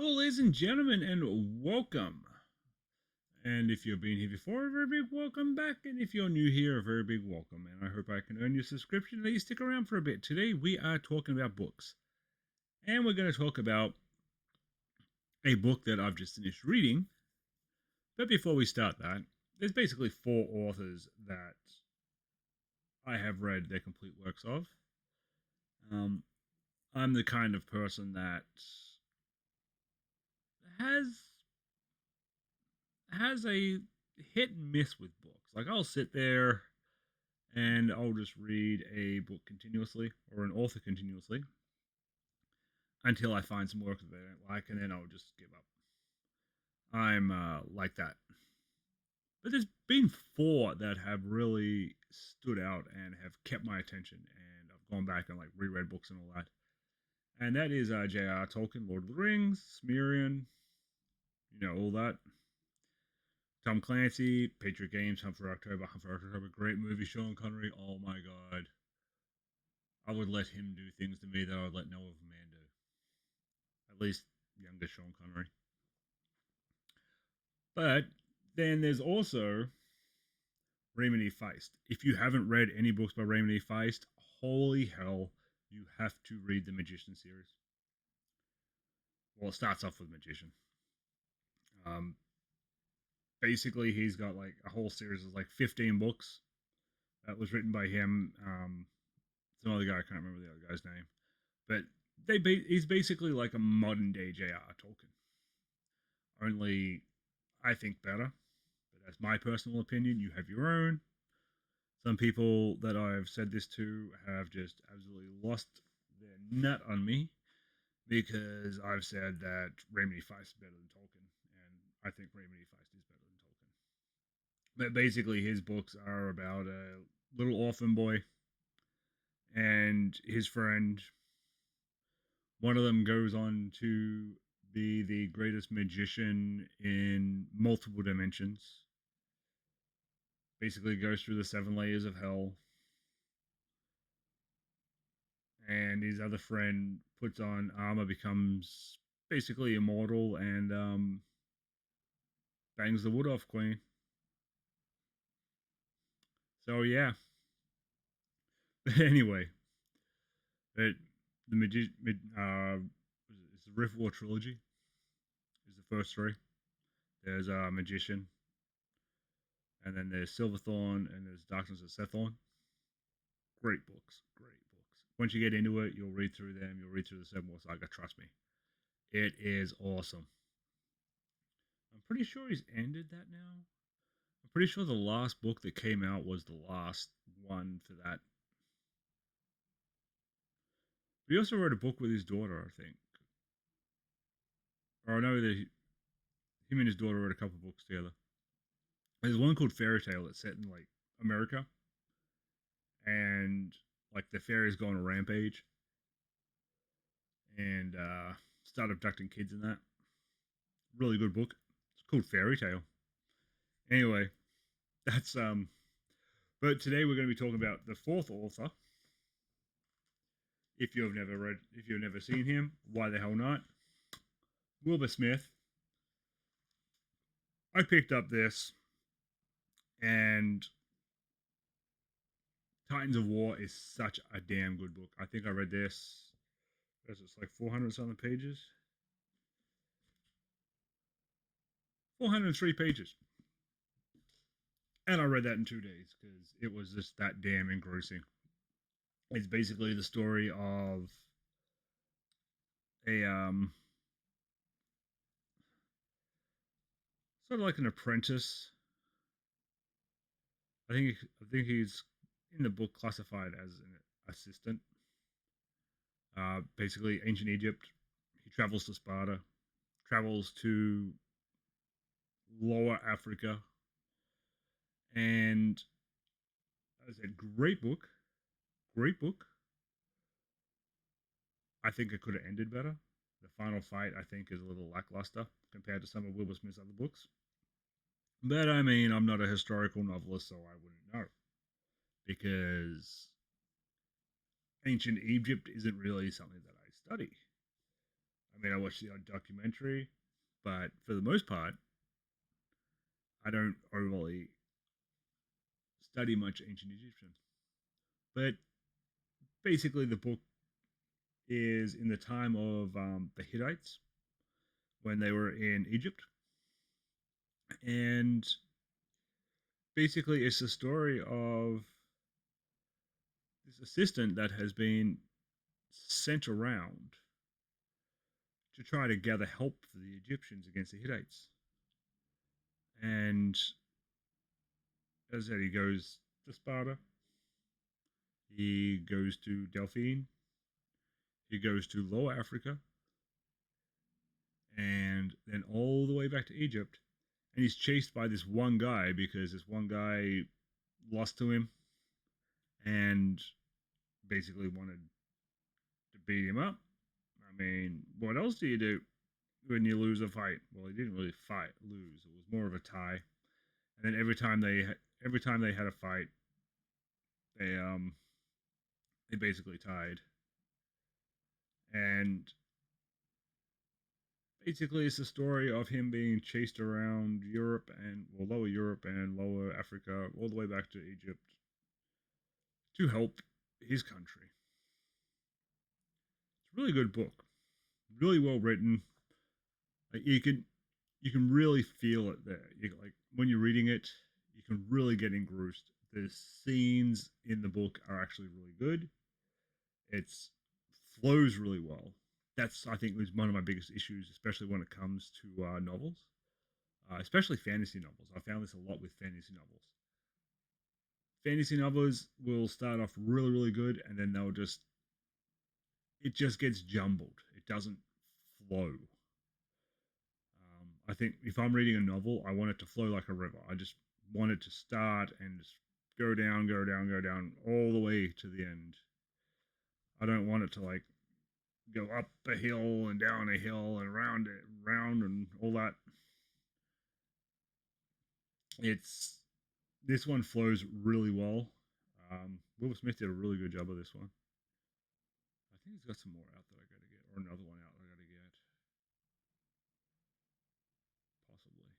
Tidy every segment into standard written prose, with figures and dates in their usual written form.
Hello, ladies and gentlemen, and welcome. And if you've been here before, a very big welcome back. And if you're new here, a very big welcome. And I hope I can earn your subscription and let you stick around for a bit. Today, we are talking about books. And we're going to talk about a book that I've just finished reading. But before we start that, there's basically four authors that I have read their complete works of. Um, I'm the kind of person that has has a hit and miss with books. Like I'll sit there and I'll just read a book continuously or an author continuously until I find some work that I don't like, and then I'll just give up. I'm like that. But there's been four that have really stood out and have kept my attention, and I've gone back and like reread books and all that. And that is J.R. Tolkien, Lord of the Rings, Smirian, all that. Tom Clancy, Patriot Games, Hunt for October, great movie. Sean Connery, oh my god. I would let him do things to me that I would let no other man do. At least younger Sean Connery. But then there's also Raymond E. Feist. If you haven't read any books by Raymond E. Feist, holy hell, you have to read the Magician series. Well, it starts off with Magician. Um, Basically, he's got like a whole series of like 15 books that was written by him. Some other guy, I can't remember the other guy's name, but he's basically like a modern day J.R. Tolkien. Only, I think better. But that's my personal opinion. You have your own. Some people that I've said this to have just absolutely lost their nut on me because I've said that Raymond E. Feist is better than Tolkien, and I think Raymond E. Feist is better than Tolkien. But basically, his books are about a little orphan boy and his friend. One of them goes on to be the greatest magician in multiple dimensions. Basically, goes through the 7 layers of hell. And his other friend puts on armor, becomes basically immortal, and bangs the wood off Queen. So yeah. But anyway, it, the it's the Rift War trilogy. Is the first three. There's a Magician, and then there's Silverthorn, and there's Darkness of Sethorn. Great books, great books. Once you get into it, you'll read through them. You'll read through the Seven War Saga. Trust me, it is awesome. I'm pretty sure he's ended that now. I'm pretty sure the last book that came out was the last one for that. But he also wrote a book with his daughter, I think. Or I know that him and his daughter wrote a couple of books together. There's one called Fairy Tale that's set in like America, and like the fairies go on a rampage and start abducting kids in that. Really good book. It's called Fairy Tale. Anyway, that's But today we're going to be talking about the fourth author. If you've never seen him, why the hell not? Wilbur Smith. I picked up this, and Titans of War is such a damn good book. I think I read this. It's like 400 something pages. 403 pages. And I read that in 2 days because it was just that damn engrossing. It's basically the story of a sort of like an apprentice. I think he's in the book classified as an assistant. Basically, ancient Egypt. He travels to Sparta, travels to Lower Africa, and as I said, great book, great book. I think it could have ended better. The final fight, I think, is a little lackluster compared to some of Wilbur Smith's other books. But I mean, I'm not a historical novelist, so I wouldn't know. Because ancient Egypt isn't really something that I study. I I mean, I watched the odd documentary, but for the most part, I don't overly study much ancient Egyptian. But basically, the book is in the time of the Hittites when they were in Egypt, and basically, it's a story of this assistant that has been sent around to try to gather help for the Egyptians against the Hittites. And as I said, he goes to Sparta, he goes to Delphine, he goes to Lower Africa, and then all the way back to Egypt. And he's chased by this one guy because this one guy lost to him and basically wanted to beat him up. I mean, what else do you do when you lose a fight? Well, he didn't really lose. It was more of a tie. And then every time they had a fight, they basically tied. And basically, it's the story of him being chased around Europe and lower Europe and lower Africa, all the way back to Egypt to help his country. It's a really good book, really well written. Like you can really feel it there. Like when you're reading it, you can really get engrossed. The scenes in the book are actually really good. It flows really well. That's I think was one of my biggest issues, especially when it comes to novels, especially fantasy novels. I found this a lot with fantasy novels. Fantasy novels will start off really really good, and then it just gets jumbled. It doesn't flow. I think if I'm reading a novel, I want it to flow like a river. I just want it to start and just go down, go down, go down, all the way to the end. I don't want it to like go up a hill and down a hill and round and all that. It's this one flows really well. Wilbur Smith did a really good job of this one. I think he's got some more out that I got to get, or another one out that I got to get, possibly.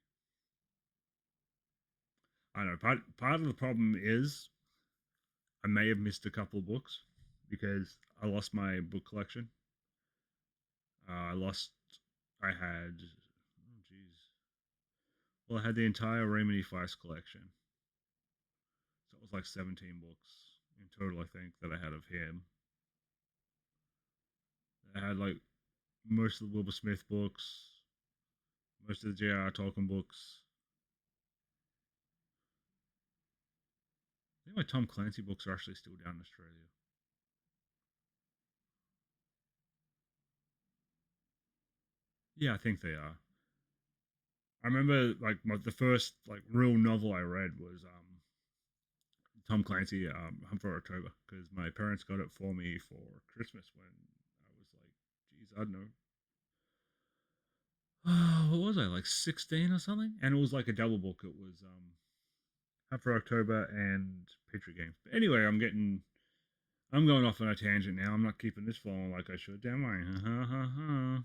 I don't know. Part of the problem is I may have missed a couple of books because I lost my book collection. I lost. I had. Oh, jeez. Well, I had the entire Raymond E. Feist collection, so it was like 17 books in total. I think that I had of him. I had like most of the Wilbur Smith books, most of the J.R.R. Tolkien books. I think my Tom Clancy books are actually still down in Australia. Yeah, I think they are. I remember like the first like real novel I read was Tom Clancy, Hunt for October, because my parents got it for me for Christmas when I was like, geez, I don't know, what was I like 16 or something? And it was like a double book. It was Hunt for October and Patriot Games. But anyway, I'm going off on a tangent now. I'm not keeping this flowing like I should, am I?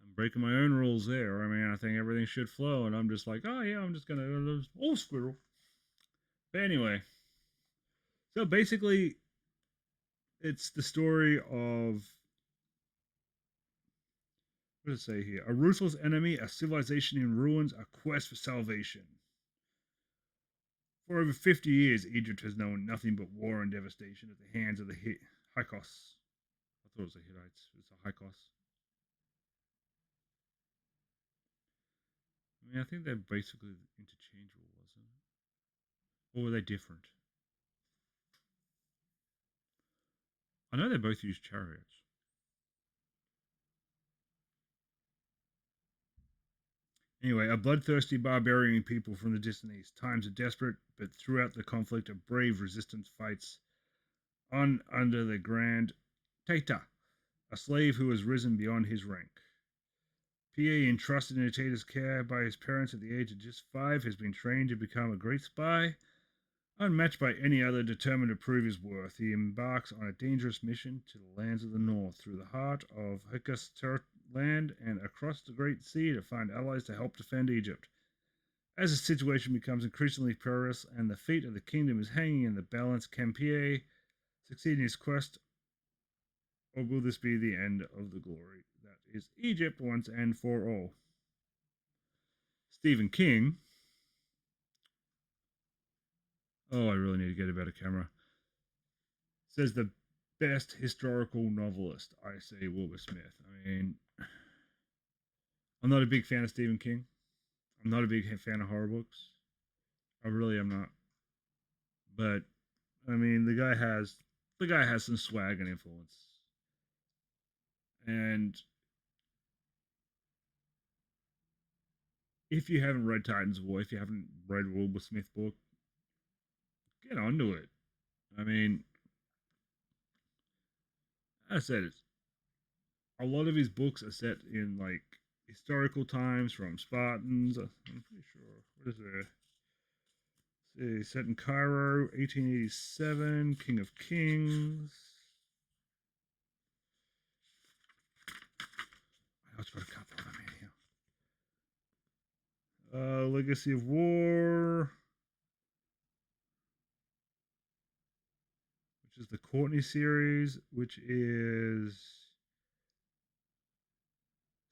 I'm breaking my own rules there. I mean, I think everything should flow, and I'm just like, oh yeah, I'm just gonna squirrel. But anyway, so basically, it's the story of what does it say here? A ruthless enemy, a civilization in ruins, a quest for salvation. For over 50 years, Egypt has known nothing but war and devastation at the hands of the Hyksos. I thought it was the Hittites. It's the Hyksos. I mean, I think they're basically interchangeable, wasn't it? Or were they different? I know they both use chariots. Anyway, a bloodthirsty barbarian people from the distant east. Times are desperate, but throughout the conflict, a brave resistance fights on under the Grand Tata, a slave who has risen beyond his rank. P.A. entrusted in Tata's care by his parents at the age of just 5, has been trained to become a great spy, Unmatched by any other, determined to prove his worth, he embarks on a dangerous mission to the lands of the north, through the heart of Hyrcanus land and across the Great Sea to find allies to help defend Egypt. As the situation becomes increasingly perilous and the fate of the kingdom is hanging in the balance, can Pierre succeed in his quest, or will this be the end of the glory that is Egypt once and for all? Stephen King. Oh, I really need to get a better camera. Says the best historical novelist. I say Wilbur Smith. I mean, I'm not a big fan of Stephen King. I'm not a big fan of horror books. I really am not. But I mean, the guy has some swag and influence. And if you haven't read Titans of War, if you haven't read Wilbur Smith book, get onto it. I mean, I said it. A lot of his books are set in like historical times, from Spartans. I'm pretty sure. What is it? See, set in Cairo, 1887, King of Kings. I was going to cut that one here. Legacy of War, which is the Courtney series, which is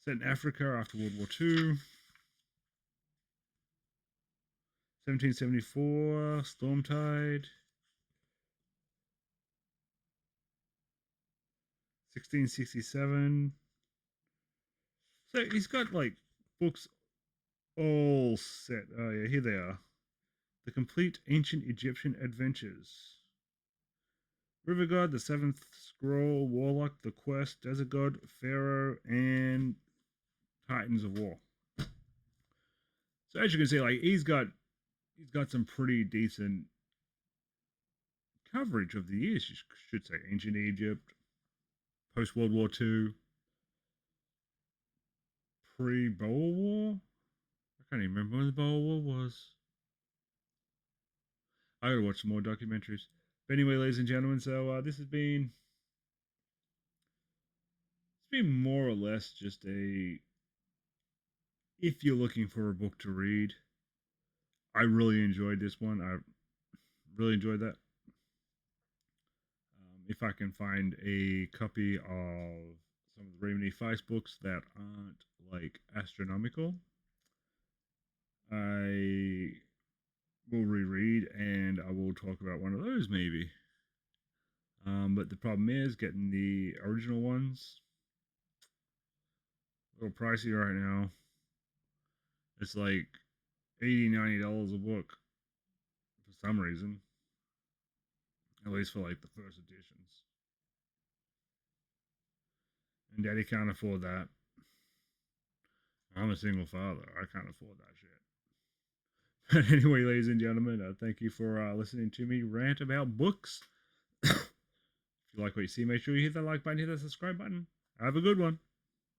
set in Africa after World War II. 1774, Stormtide. 1667. So he's got like books all set. Oh yeah, here they are. The Complete Ancient Egyptian Adventures. River God, the Seventh Scroll, Warlock, the Quest, Desert God, Pharaoh, and Titans of War. So as you can see, like he's got some pretty decent coverage of the years. You should say ancient Egypt, post World War II, pre Boer War. I can't even remember when the Boer War was. I gotta watch some more documentaries. But anyway, ladies and gentlemen, so this has been more or less just a, if you're looking for a book to read. I really enjoyed this one. I really enjoyed that. If I can find a copy of some of the Raymond E. Feist books that aren't like astronomical, I will reread and I will talk about one of those maybe. But the problem is getting the original ones a little pricey right now. It's like $80, $90 a book for some reason, at least for like the first editions. And Daddy can't afford that. I'm a single father. I can't afford that shit. But anyway, ladies and gentlemen, thank you for listening to me rant about books. If you like what you see, make sure you hit that like button, hit that subscribe button. Have a good one.